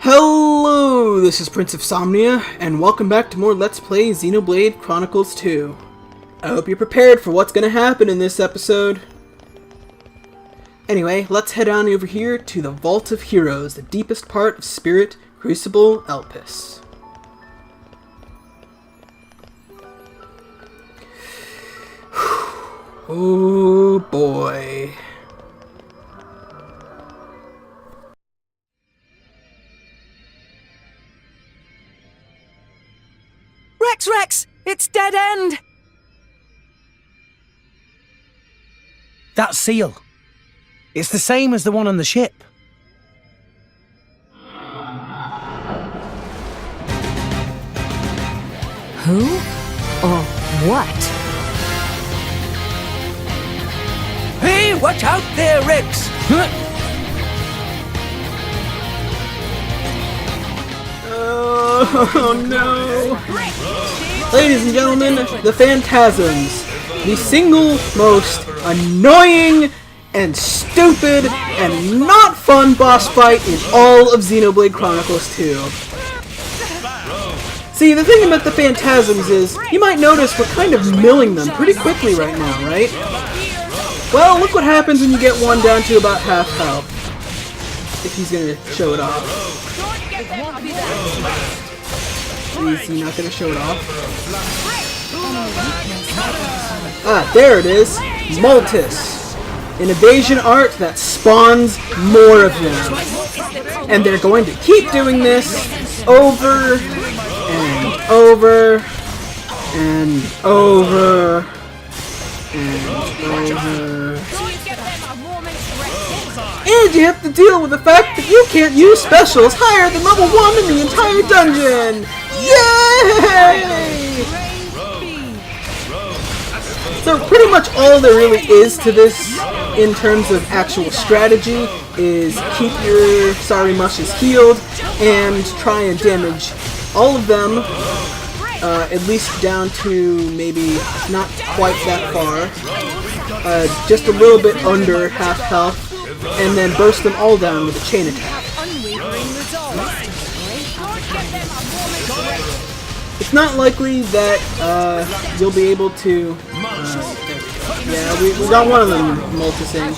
Hello, this is Prince of Somnia, and welcome back to more Let's Play Xenoblade Chronicles 2. I hope you're prepared for what's going to happen in this episode. Anyway, let's head on over here to the Vault of Heroes, the deepest part of Spirit Crucible Elpys. Oh boy. Rex! It's dead end! That seal. It's the same as the one on the ship. Who? Or what? Hey, watch out there, Rex! Oh no! Ladies and gentlemen, the Phantasms, the single most annoying and stupid and not fun boss fight in all of Xenoblade Chronicles 2. See, the thing about the Phantasms is, you might notice we're kind of milling them pretty quickly right now, right? Well, look what happens when you get one down to about half health. If he's gonna show it off. Is he not gonna show it off? Ah, there it is! Multis! An evasion art that spawns more of them. And they're going to keep doing this over and over and over and over. And you have to deal with the fact that you can't use specials higher than level 1 in the entire dungeon! Yay! So pretty much all there really is to this in terms of actual strategy is keep your sorry mushes healed and try and damage all of them, at least down to maybe not quite that far, just a little bit under half health, and then burst them all down with a chain attack. It's not likely that you'll be able to... yeah, we got one of them multising.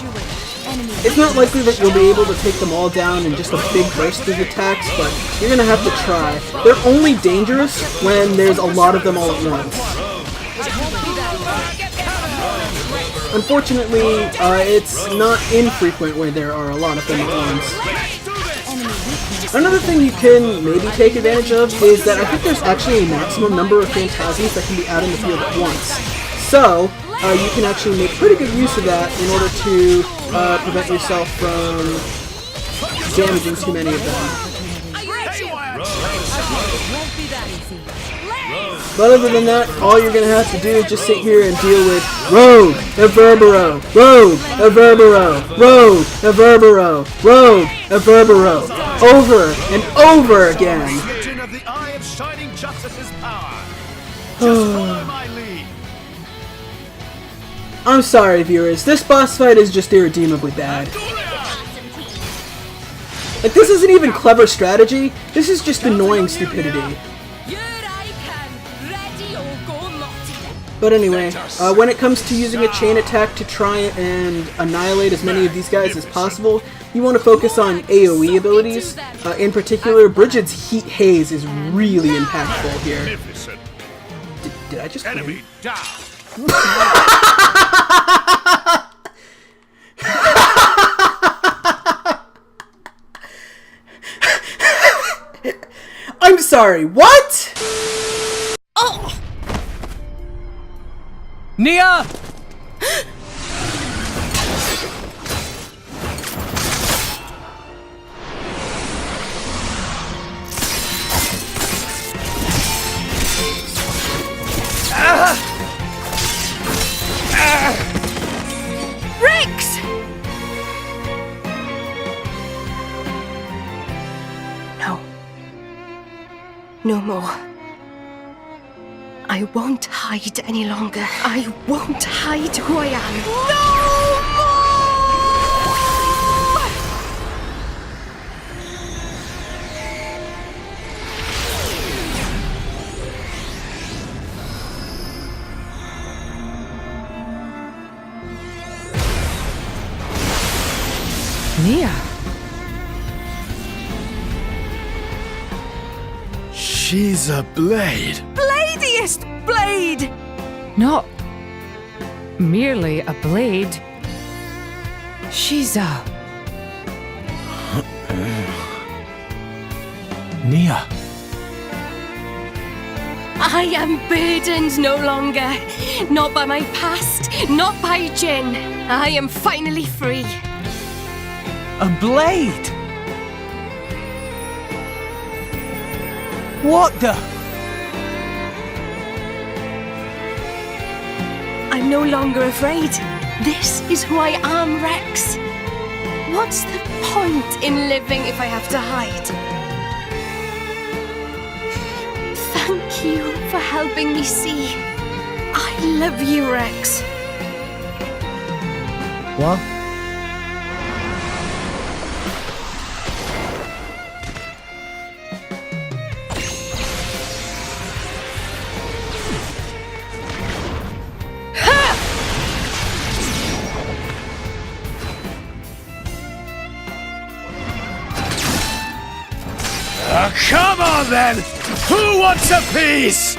It's not likely that you'll be able to take them all down in just a big burst of attacks, but you're gonna have to try. They're only dangerous when there's a lot of them all at once. Unfortunately, it's not infrequent where there are a lot of them at once. Another thing you can maybe take advantage of is that I think there's actually a maximum number of Phantasms that can be out in the field at once. So, you can actually make pretty good use of that in order to prevent yourself from damaging too many of them. But other than that, all you're going to have to do is just sit here and deal with Rogue, Averbero, Rogue, Averbero, Rogue, Averbero, Rogue, Averbero, over and over again. I'm sorry, viewers, this boss fight is just irredeemably bad. Like, this isn't even clever strategy, this is just annoying stupidity. But anyway, when it comes to using a chain attack to try and annihilate as many of these guys as possible, you want to focus on AoE abilities. In particular, Brigid's Heat Haze is really impactful here. Did I just win? I'm sorry, what? Oh! Nia! Rex! No. No more. I won't hide any longer. I won't hide who I am. No more! Nia. She's a blade. Bladiest blade! Not merely a blade. She's a... Nia. I am burdened no longer. Not by my past, not by Jin. I am finally free. A blade? What the? I'm no longer afraid. This is who I am, Rex. What's the point in living if I have to hide? Thank you for helping me see. I love you, Rex. What? Come on then! Who wants a piece?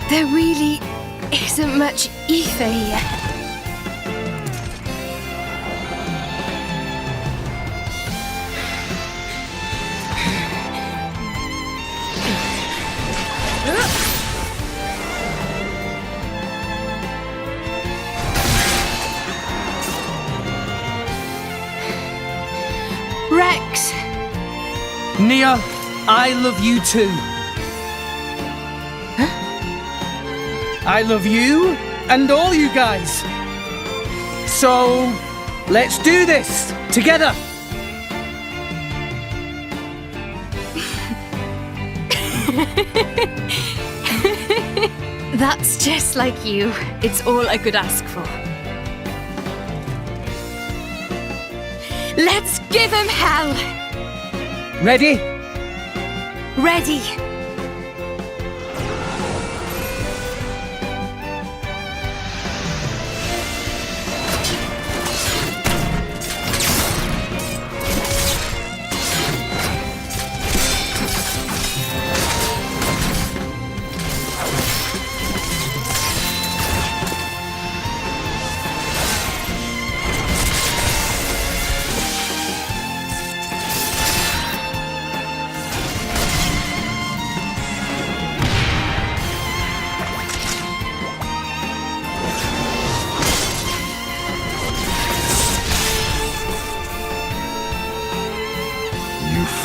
There really isn't much ether here. Rex! Nia, I love you too. I love you and all you guys. So, let's do this together. That's just like you. It's all I could ask for. Let's give him hell! Ready? Ready!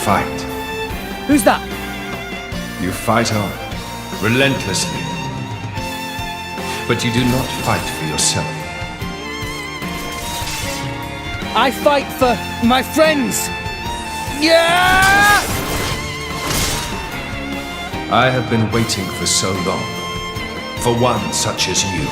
Fight. Who's that? You fight on, relentlessly. But you do not fight for yourself. I fight for my friends. Yeah! I have been waiting for so long. For one such as you.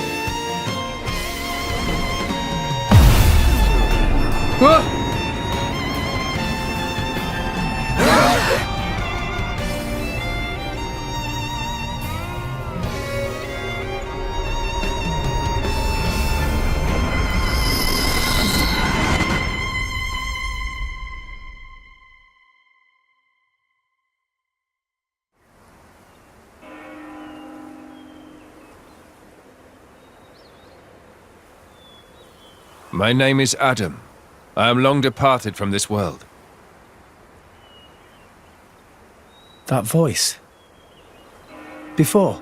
My name is Adam. I am long departed from this world. That voice. Before.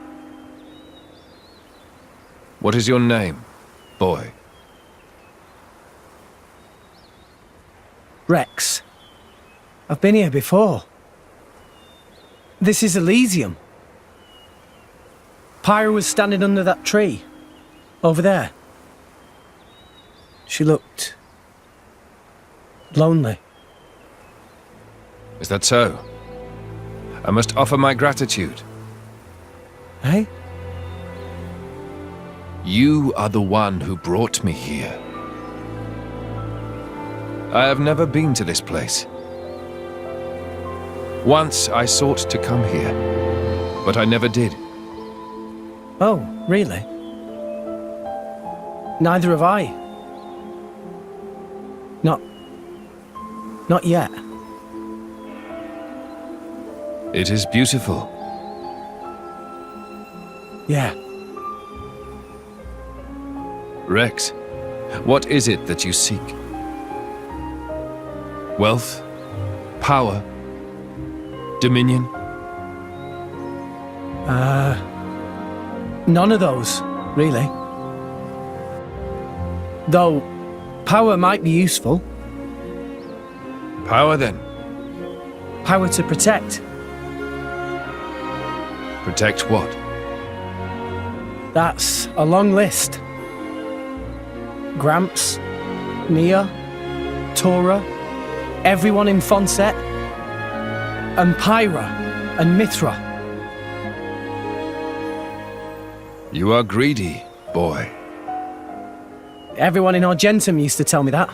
What is your name, boy? Rex. I've been here before. This is Elysium. Pyra was standing under that tree. Over there. She looked... lonely. Is that so? I must offer my gratitude. Eh? You are the one who brought me here. I have never been to this place. Once I sought to come here, but I never did. Oh, really? Neither have I. Not yet. It is beautiful. Yeah. Rex, what is it that you seek? Wealth? Power? Dominion? None of those, really. Though, power might be useful. Power, then? Power to protect. Protect what? That's a long list. Gramps, Nia, Tora, everyone in Fonset, and Pyra, and Mithra. You are greedy, boy. Everyone in Argentum used to tell me that.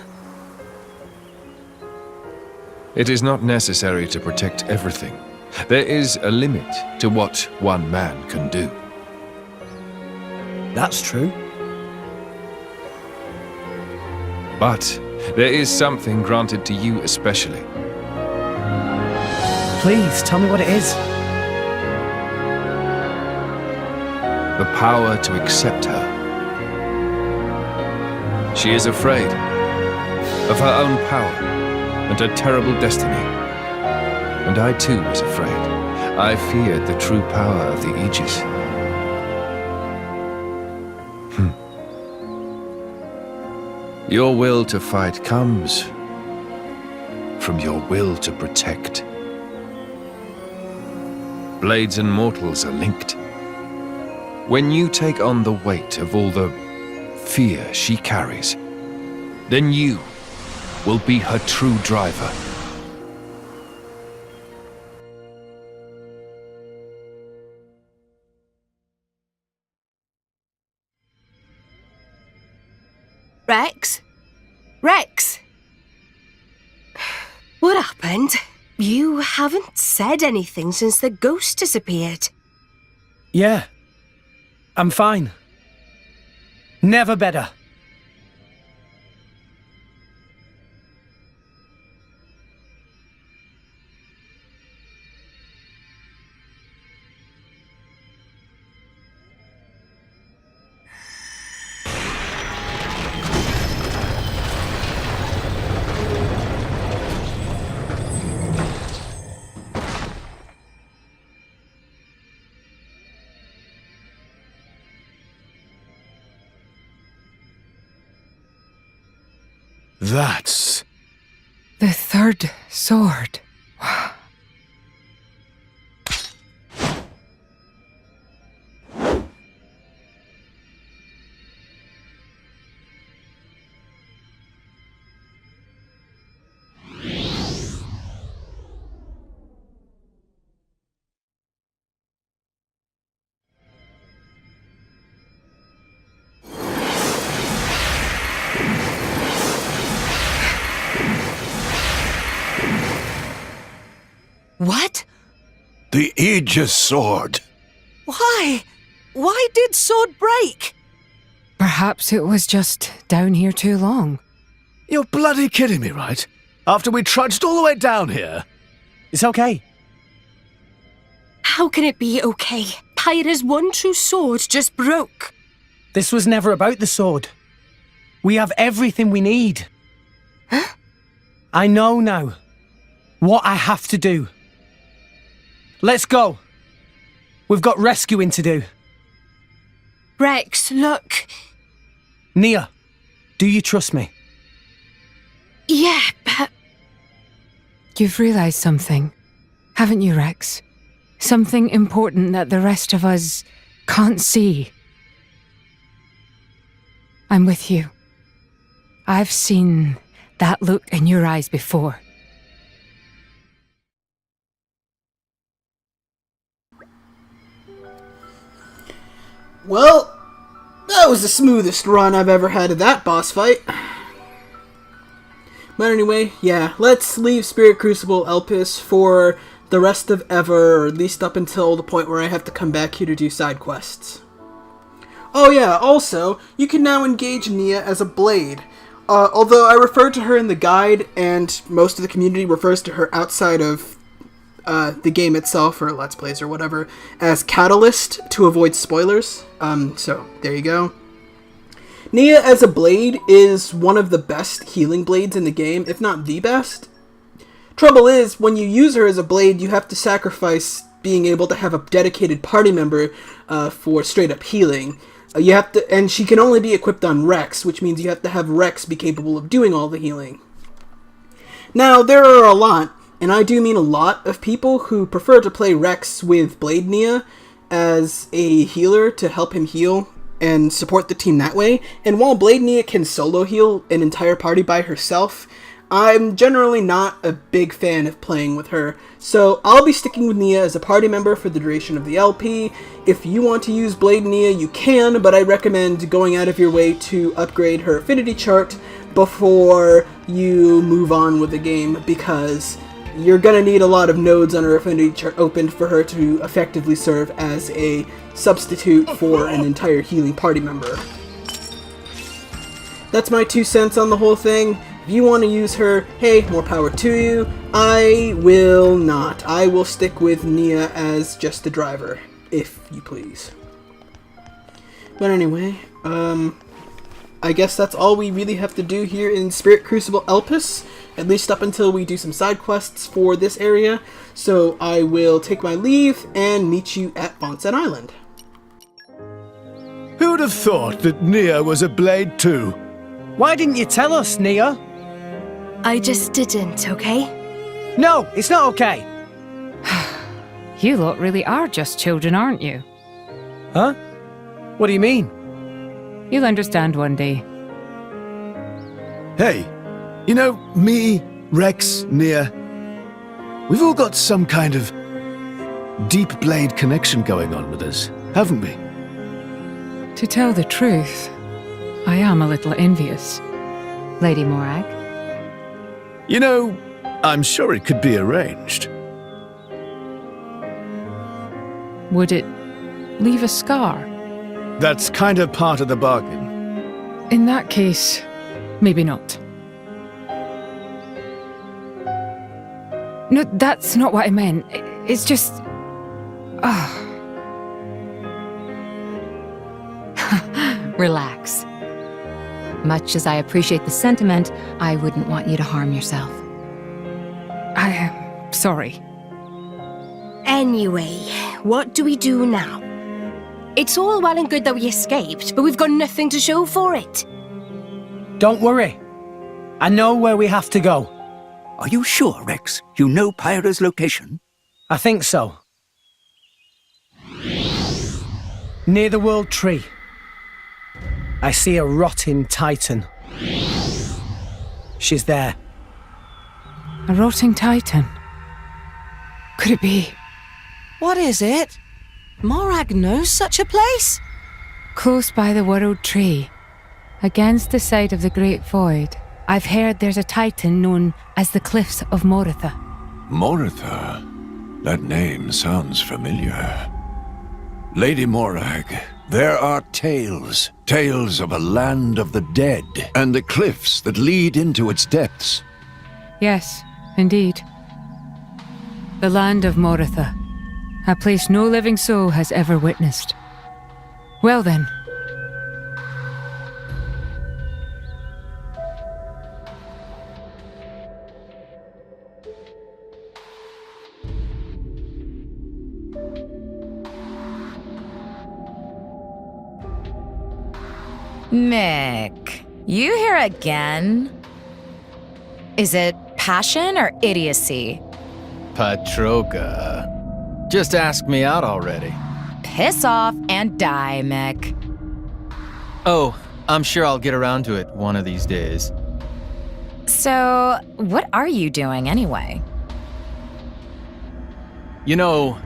It is not necessary to protect everything. There is a limit to what one man can do. That's true. But there is something granted to you especially. Please, tell me what it is. The power to accept her. She is afraid of her own power and her terrible destiny. And I too was afraid. I feared the true power of the Aegis. Your will to fight comes from your will to protect. Blades and mortals are linked. When you take on the weight of all the fear she carries, then you will be her true driver. Rex? Rex? What happened? You haven't said anything since the ghost disappeared. Yeah. I'm fine. Never better. That's... The third sword. What? the Aegis sword. Why? Why did sword break? Perhaps it was just down here too long. You're bloody kidding me, right? After we trudged all the way down here. It's okay. How can it be okay? Pyra's one true sword just broke. This was never about the sword. We have everything we need. Huh? I know now what I have to do. Let's go. We've got rescuing to do. Rex, look. Nia, do you trust me? Yeah, but... You've realized something, haven't you, Rex? Something important that the rest of us can't see. I'm with you. I've seen that look in your eyes before. Well, That was the smoothest run I've ever had of that boss fight. But anyway, yeah, let's leave Spirit Crucible Elpys for the rest of ever, or at least up until the point where I have to come back here to do side quests. Oh yeah, also, you can now engage Nia as a blade. Although I referred to her in the guide, and most of the community refers to her outside of the game itself, or Let's Plays or whatever, as Catalyst to avoid spoilers. So, there you go. Nia as a blade is one of the best healing blades in the game, if not the best. Trouble is, when you use her as a blade, you have to sacrifice being able to have a dedicated party member for straight-up healing. You have to, and she can only be equipped on Rex, which means you have to have Rex be capable of doing all the healing. Now, there are a lot, and I do mean a lot, of people who prefer to play Rex with Blade Nia as a healer to help him heal and support the team that way. And while Blade Nia can solo heal an entire party by herself, I'm generally not a big fan of playing with her, so I'll be sticking with Nia as a party member for the duration of the LP. If you want to use Blade Nia, you can, but I recommend going out of your way to upgrade her affinity chart before you move on with the game, because you're going to need a lot of nodes on her affinity chart opened for her to effectively serve as a substitute for an entire healing party member. That's my 2 cents on the whole thing. If you want to use her, hey, more power to you. I will not. I will stick with Nia as just the driver, if you please. But anyway, I guess that's all we really have to do here in Spirit Crucible Elpys, at least up until we do some side quests for this area. So I will take my leave and meet you at Bonset Island. Who'd have thought that Nia was a blade too? Why didn't you tell us, Nia? I just didn't, okay? No, it's not okay. You lot really are just children, aren't you? Huh? What do you mean? You'll understand one day. Hey, you know, me, Rex, Nia, we've all got some kind of deep blade connection going on with us, haven't we? To tell the truth, I am a little envious. Lady Morag? You know, I'm sure it could be arranged. Would it leave a scar? That's kind of part of the bargain. In that case, maybe not. No, that's not what I meant. It's just... Relax. Much as I appreciate the sentiment, I wouldn't want you to harm yourself. I am sorry. Anyway, what do we do now? It's all well and good that we escaped, but we've got nothing to show for it. Don't worry. I know where we have to go. Are you sure, Rex? You know Pyra's location? I think so. Near the World Tree. I see a rotting titan. She's there. A rotting titan? Could it be? What is it? Morag knows such a place? Close by the World Tree, against the side of the Great Void, I've heard there's a titan known as the Cliffs of Moritha. Moritha? That name sounds familiar. Lady Morag, there are tales of a land of the dead, and the cliffs that lead into its depths. Yes, indeed. The land of Moritha, a place no living soul has ever witnessed. Well then. Mick, you here again? Is it passion or idiocy? Patroka. Just ask me out already. Piss off and die, Mick. Oh, I'm sure I'll get around to it one of these days. So, what are you doing anyway? You know,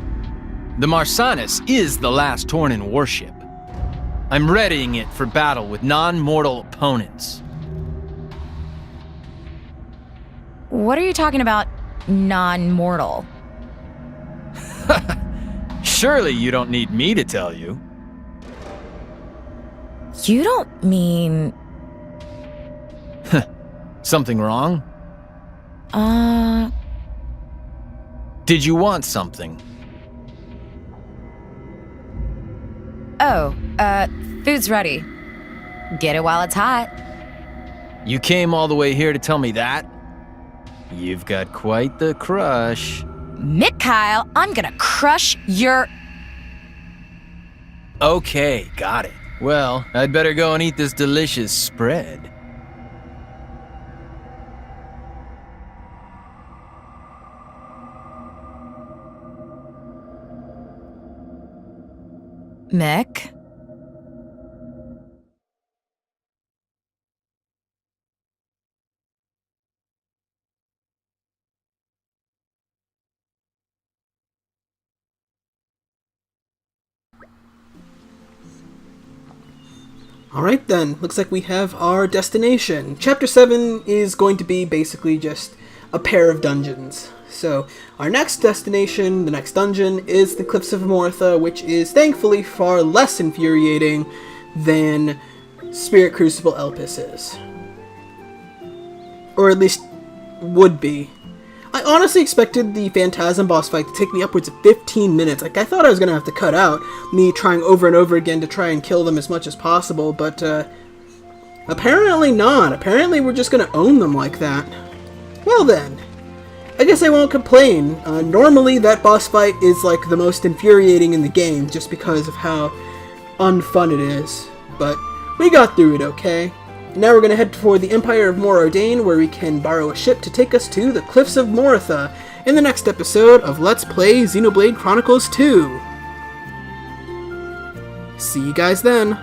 the Marsanis is the last Tornin warship. I'm readying it for battle with non-mortal opponents. What are you talking about, non-mortal? Surely you don't need me to tell you. You don't mean... Something wrong? Did you want something? Oh, food's ready. Get it while it's hot. You came all the way here to tell me that? You've got quite the crush. Mikhail, I'm gonna crush your... Okay, got it. Well, I'd better go and eat this delicious spread. Mick? Alright then, looks like we have our destination. Chapter 7 is going to be basically just a pair of dungeons. So, our next destination, the next dungeon, is the Cliffs of Mortha, which is thankfully far less infuriating than Spirit Crucible Elpys is. Or at least, would be. I honestly expected the Phantasm boss fight to take me upwards of 15 minutes. Like, I thought I was going to have to cut out me trying over and over again to try and kill them as much as possible, but apparently not. Apparently we're just going to own them like that. Well then, I guess I won't complain. Normally that boss fight is like the most infuriating in the game just because of how unfun it is, but we got through it okay. Now we're going to head for the Empire of Morordain, where we can borrow a ship to take us to the Cliffs of Mortha in the next episode of Let's Play Xenoblade Chronicles 2. See you guys then.